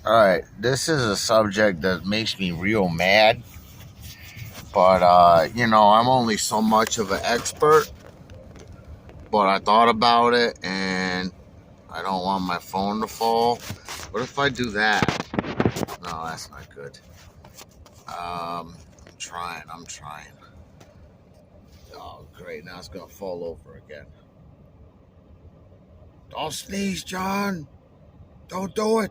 All right, this is a subject that makes me real mad, but I'm only so much of an expert. But I thought about it, and I don't want my phone to fall. What if I do that? No, that's not good. I'm trying. Oh, great! Now it's gonna fall over again. Don't sneeze, John. Don't do it.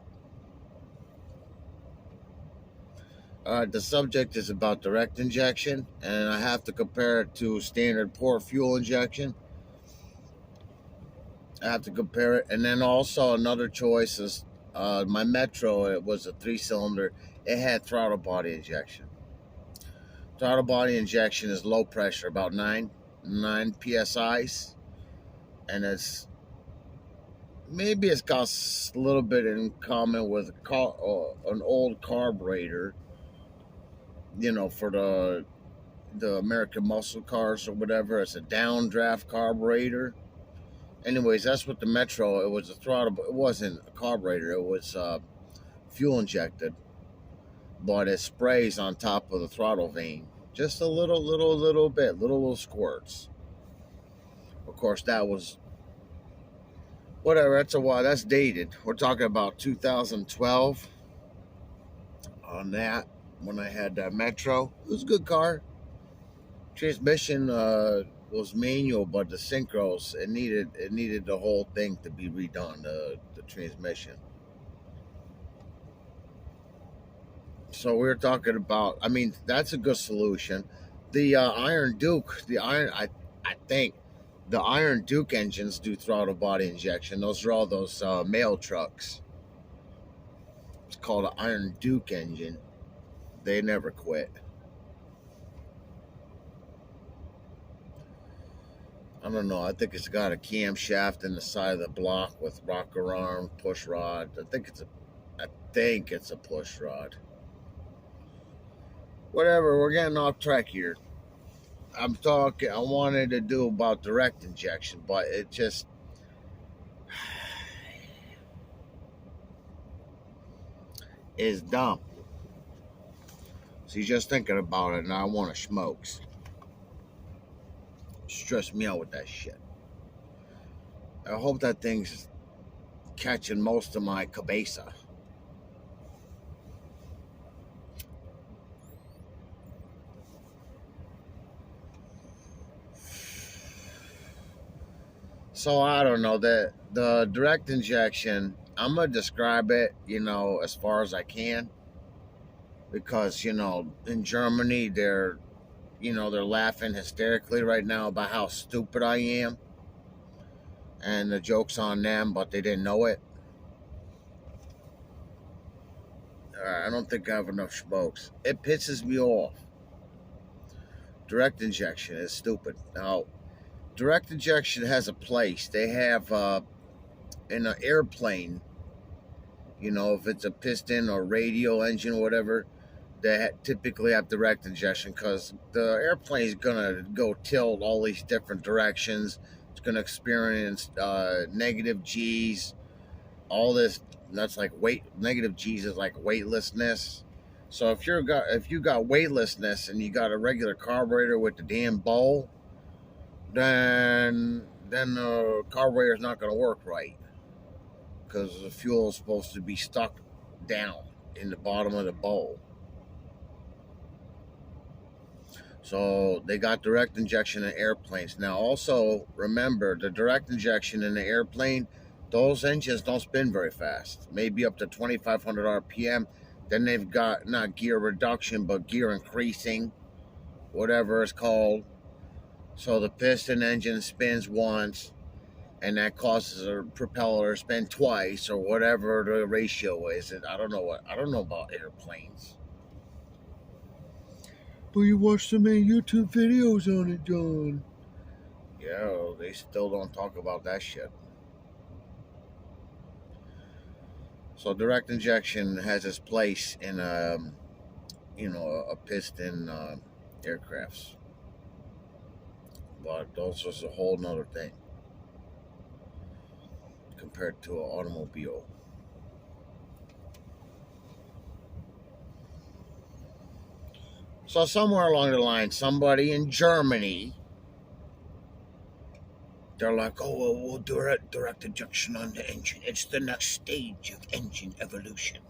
The subject is about direct injection, and I have to compare it to standard port fuel injection. I have to compare it, and then also another choice is my Metro. It was a 3-cylinder. It had throttle body injection. Throttle body injection is low pressure, about nine psi's, and it's got a little bit in common with an old carburetor. For the American muscle cars or whatever. It's a downdraft carburetor. Anyways, that's what the Metro. It was a throttle, but it wasn't a carburetor. It was fuel injected, but it sprays on top of the throttle vane. Just a little bit, little squirts. Of course, that was whatever. That's a while. That's dated. We're talking about 2012 on that. When I had that Metro, it was a good car. Transmission was manual, but the synchros it needed the whole thing to be redone. The transmission. So we were talking about. I mean, that's a good solution. The Iron Duke, I think the Iron Duke engines do throttle body injection. Those are all those mail trucks. It's called an Iron Duke engine. They never quit. I don't know. I think it's got a camshaft in the side of the block with rocker arm, push rod. I think it's a push rod. Whatever. We're getting off track here. I'm talking. I wanted to do about direct injection, but it just is dumb. So you're just thinking about it, and I want to smokes. Stress me out with that shit. I hope that thing's catching most of my cabeza. So I don't know the direct injection. I'm gonna describe it, as far as I can, because in Germany they're laughing hysterically right now about how stupid I am, and the joke's on them, but they didn't know it. I don't think I have enough smokes. It pisses me off. Direct injection is stupid. Now, direct injection has a place. They have in an airplane, if it's a piston or radial engine or whatever, they typically have direct injection because the airplane is gonna go tilt all these different directions. It's gonna experience negative G's, all this. That's like negative G's is like weightlessness. So if you got weightlessness and you got a regular carburetor with the damn bowl, then the carburetor is not going to work right because the fuel is supposed to be stuck down in the bottom of the bowl. So they got direct injection in airplanes. Now, also remember the direct injection in the airplane, those engines don't spin very fast, maybe up to 2,500 RPM. Then they've got not gear reduction, but gear increasing, whatever it's called. So the piston engine spins once, and that causes a propeller to spin twice, or whatever the ratio is. I don't know about airplanes. But you watched so many YouTube videos on it, John. Yeah, they still don't talk about that shit. So direct injection has its place in a piston aircrafts, but those is a whole nother thing compared to an automobile. So somewhere along the line, somebody in Germany, they're like, "Oh, well, we'll direct injection on the engine. It's the next stage of engine evolution."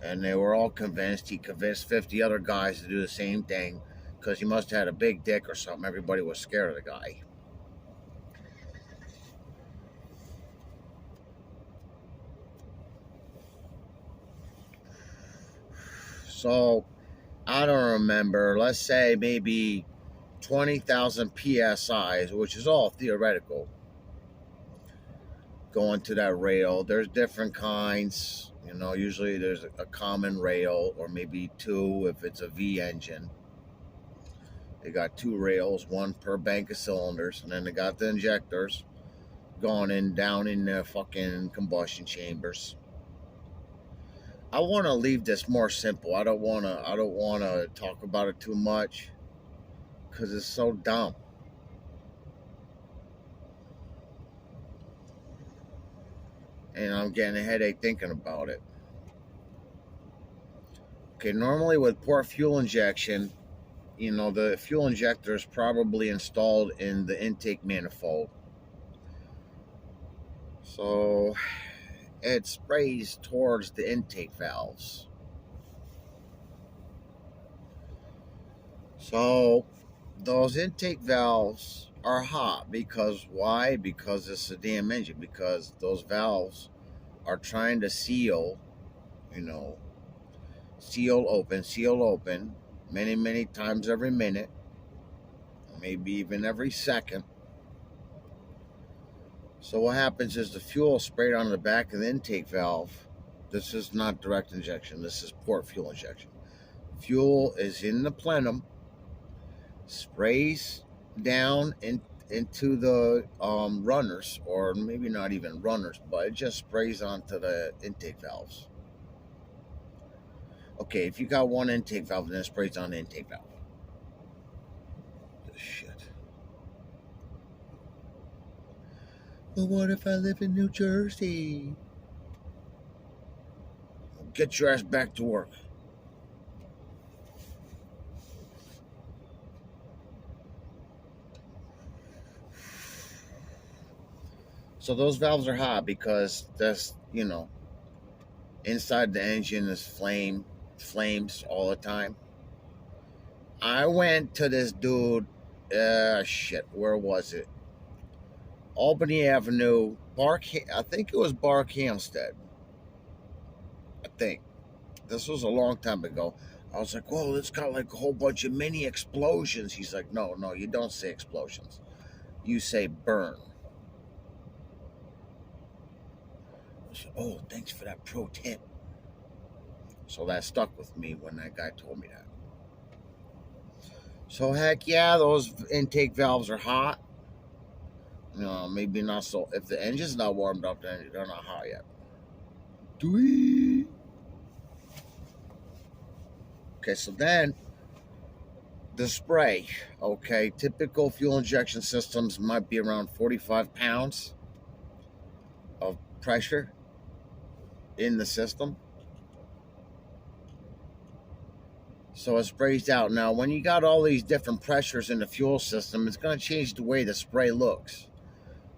And they were all convinced. He convinced 50 other guys to do the same thing because he must have had a big dick or something. Everybody was scared of the guy. So I don't remember. Let's say maybe 20,000 psi, which is all theoretical, going to that rail. There's different kinds. Usually there's a common rail or maybe two if it's a V engine. They got two rails, one per bank of cylinders, and then they got the injectors going in down in the fucking combustion chambers. I want to leave this more simple. I don't want to talk about it too much because it's so dumb. And I'm getting a headache thinking about it. Okay, normally with port fuel injection, the fuel injector is probably installed in the intake manifold. So it sprays towards the intake valves. So those intake valves are hot because why? Because it's a damn engine. Because those valves are trying to seal open many, many times every minute, maybe even every second. So what happens is the fuel is sprayed on the back of the intake valve. This is not direct injection. This is port fuel injection. Fuel is in the plenum, sprays down into the runners, or maybe not even runners, but it just sprays onto the intake valves. Okay, if you got one intake valve, then it sprays on the intake valve. This shit. But what if I live in New Jersey? Get your ass back to work. So those valves are hot because that's, inside the engine is flames all the time. I went to this dude, where was it? Albany Avenue, I think it was Barkhamsted. I think. This was a long time ago. I was like, whoa, it's got like a whole bunch of mini explosions. He's like, no, you don't say explosions. You say burn. I said, oh, thanks for that pro tip. So that stuck with me when that guy told me that. So heck yeah, those intake valves are hot. Maybe not so. If the engine's not warmed up, then they're not hot yet. Okay, so then the spray. Okay, typical fuel injection systems might be around 45 pounds of pressure in the system. So it sprays out. Now, when you got all these different pressures in the fuel system, it's going to change the way the spray looks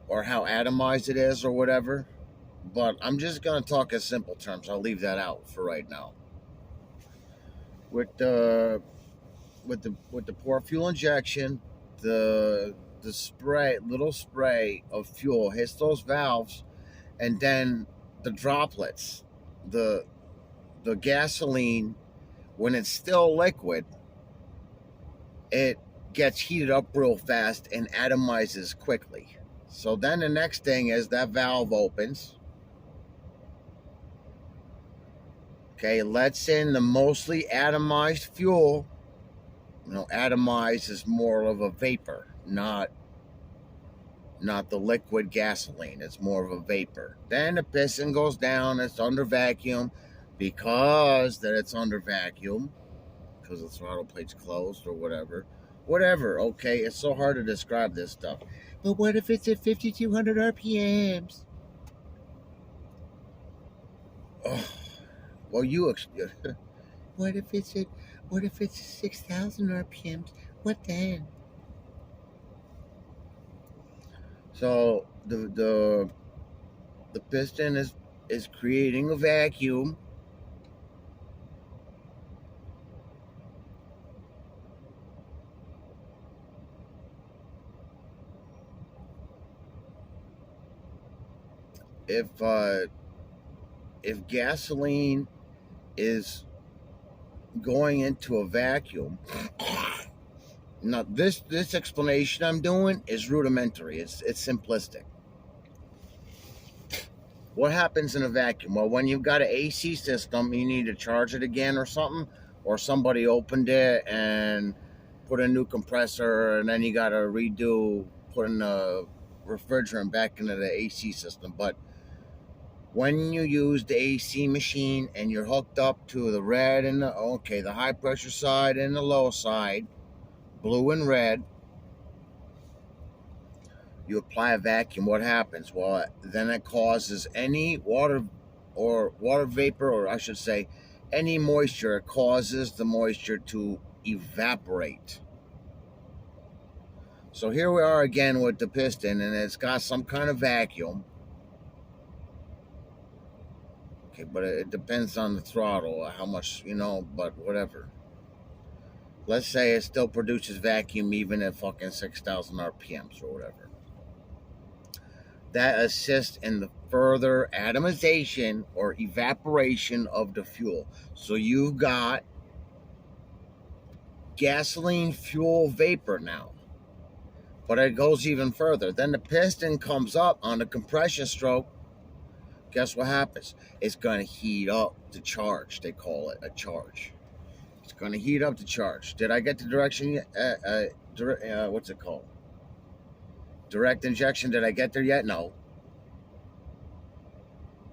or how atomized it is or whatever. But I'm just going to talk in simple terms. I'll leave that out for right now. With the port fuel injection, the little spray of fuel hits those valves, and then the droplets, the gasoline, when it's still liquid, it gets heated up real fast and atomizes quickly. So then the next thing is that valve opens. Okay, lets in the mostly atomized fuel. Atomized is more of a vapor, not the liquid gasoline. It's more of a vapor. Then the piston goes down. It's under vacuum because it's under vacuum because the throttle plate's closed or whatever. Okay, it's so hard to describe this stuff. But what if it's at 5,200 RPMs? Oh, well, what if it's at What if it's 6,000 RPMs? What then? So the piston is creating a vacuum. If gasoline is going into a vacuum, now this explanation I'm doing is rudimentary. It's simplistic. What happens in a vacuum? Well, when you've got an AC system, you need to charge it again or something, or somebody opened it and put a new compressor, and then you got to redo putting a refrigerant back into the AC system. But when you use the AC machine and you're hooked up to the red and the high pressure side and the low side, blue and red, you apply a vacuum. What happens? Well, then it causes any water vapor, or I should say any moisture. It causes the moisture to evaporate. So here we are again with the piston, and it's got some kind of vacuum. Okay, but it depends on the throttle, how much, but whatever. Let's say it still produces vacuum even at fucking 6,000 RPMs or whatever. That assists in the further atomization or evaporation of the fuel. So you've got gasoline fuel vapor now. But it goes even further. Then the piston comes up on the compression stroke. Guess what happens? It's going to heat up the charge. They call it a charge. It's going to heat up the charge. Did I get the direction? What's it called? Direct injection. Did I get there yet? No.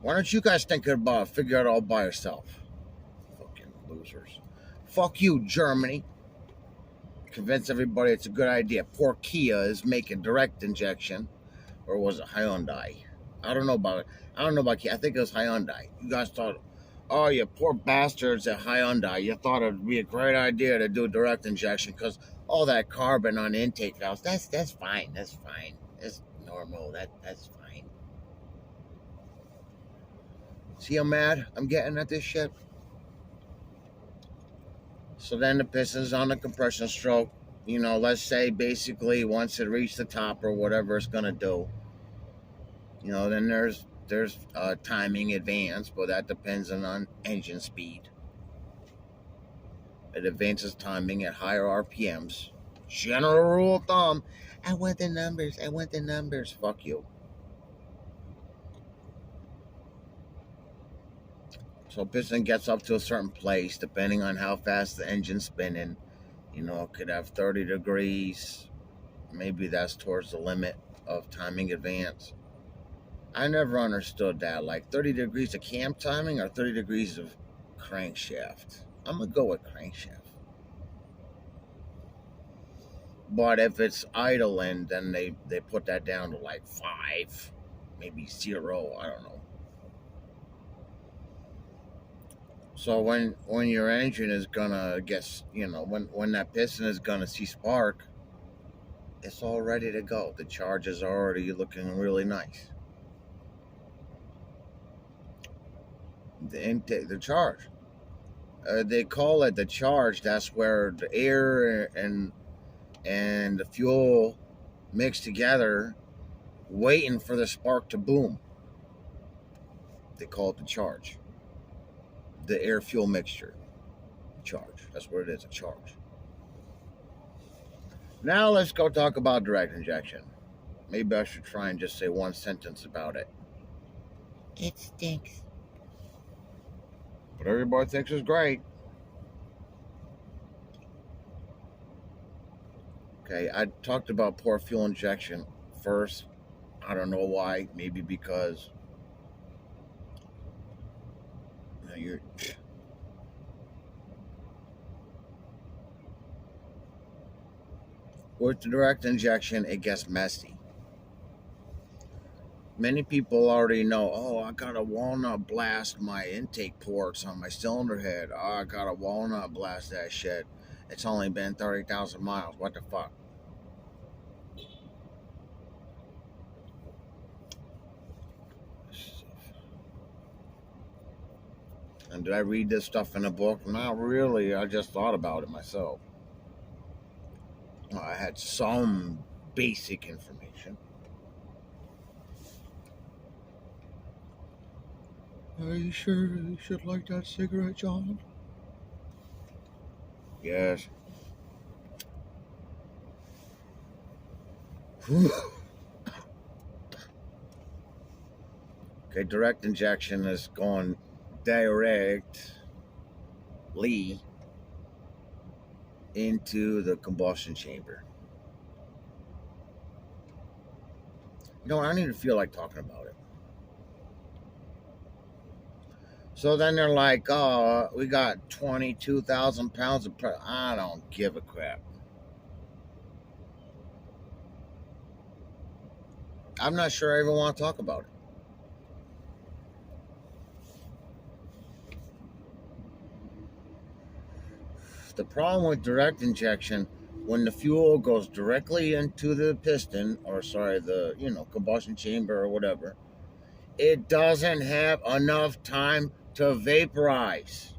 Why don't you guys think about it? Figure it all by yourself. Fucking losers. Fuck you, Germany. Convince everybody it's a good idea. Poor Kia is making direct injection. Or was it Hyundai? I don't know about it. I don't know about Kia. I think it was Hyundai. You guys thought, oh, you poor bastards at Hyundai. You thought it'd be a great idea to do direct injection because all that carbon on intake valves, that's fine. That's fine. That's normal. That's fine. See how mad I'm getting at this shit? So then the piston's on the compression stroke. Let's say basically once it reaches the top or whatever it's going to do, then there's timing advance, but that depends on engine speed. It advances timing at higher RPMs. General rule of thumb. I want the numbers. Fuck you. So piston gets up to a certain place, depending on how fast the engine's spinning. It could have 30 degrees. Maybe that's towards the limit of timing advance. I never understood that. Like 30 degrees of cam timing or 30 degrees of crankshaft. I'm going to go with crankshaft. But if it's idling, then they put that down to like 5, maybe 0. I don't know. So when your engine is gonna get, when that piston is gonna see spark, it's all ready to go. The charge is already looking really nice. The intake, the charge. They call it the charge. That's where the air and the fuel mix together, waiting for the spark to boom. They call it the charge. The air-fuel mixture. Charge. That's what it is, a charge. Now let's go talk about direct injection. Maybe I should try and just say one sentence about it. It stinks. But everybody thinks it's great. Okay, I talked about poor fuel injection first. I don't know why. Maybe because you're... With the direct injection, it gets messy. Many people already know, oh, I got to walnut blast my intake ports on my cylinder head. Oh, I got to walnut blast that shit. It's only been 30,000 miles. What the fuck? And did I read this stuff in a book? Not really. I just thought about it myself. I had some basic information. Are you sure you should like that cigarette, John? Yes. Okay, direct injection is going directly into the combustion chamber. You know, I don't even feel like talking about it. So then they're like, oh, we got 22,000 pounds of pressure. I don't give a crap. I'm not sure I even want to talk about it. The problem with direct injection, when the fuel goes directly into the piston, or sorry, the combustion chamber or whatever, it doesn't have enough time to vaporize.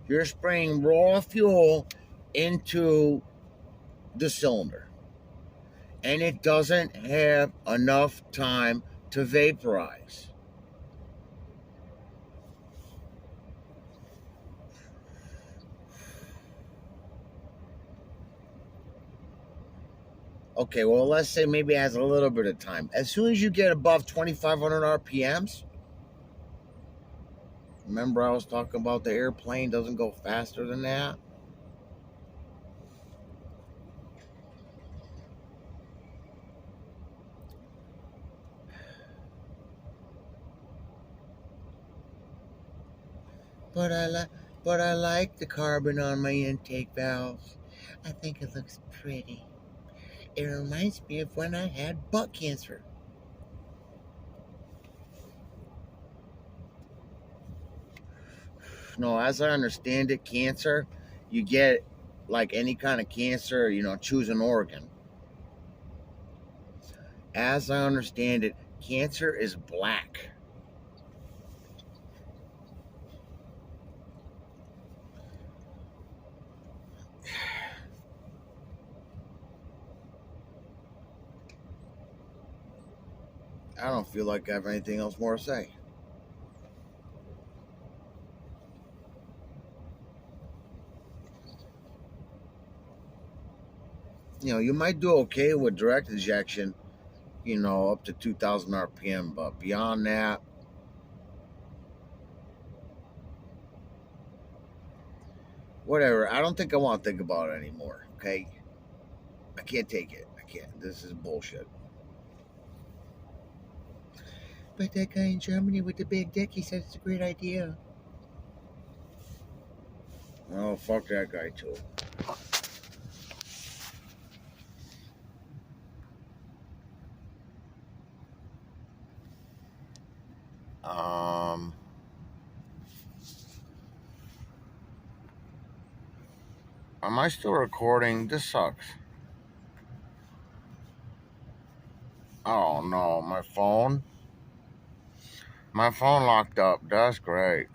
You're spraying raw fuel into the cylinder, and it doesn't have enough time to vaporize. Okay, well, let's say maybe it has a little bit of time. As soon as you get above 2,500 RPMs, remember I was talking about the airplane doesn't go faster than that? But I like the carbon on my intake valves. I think it looks pretty. It reminds me of when I had butt cancer. No, as I understand it, cancer, you get like any kind of cancer, choose an organ. As I understand it, cancer is black. I don't feel like I have anything else more to say. You might do okay with direct injection, up to 2,000 RPM, but beyond that, whatever. I don't think I want to think about it anymore, okay? I can't take it. I can't. This is bullshit. But that guy in Germany with the big dick, he said it's a great idea. Oh, fuck that guy too. Am I still recording? This sucks. Oh no, my phone. My phone locked up. That's great.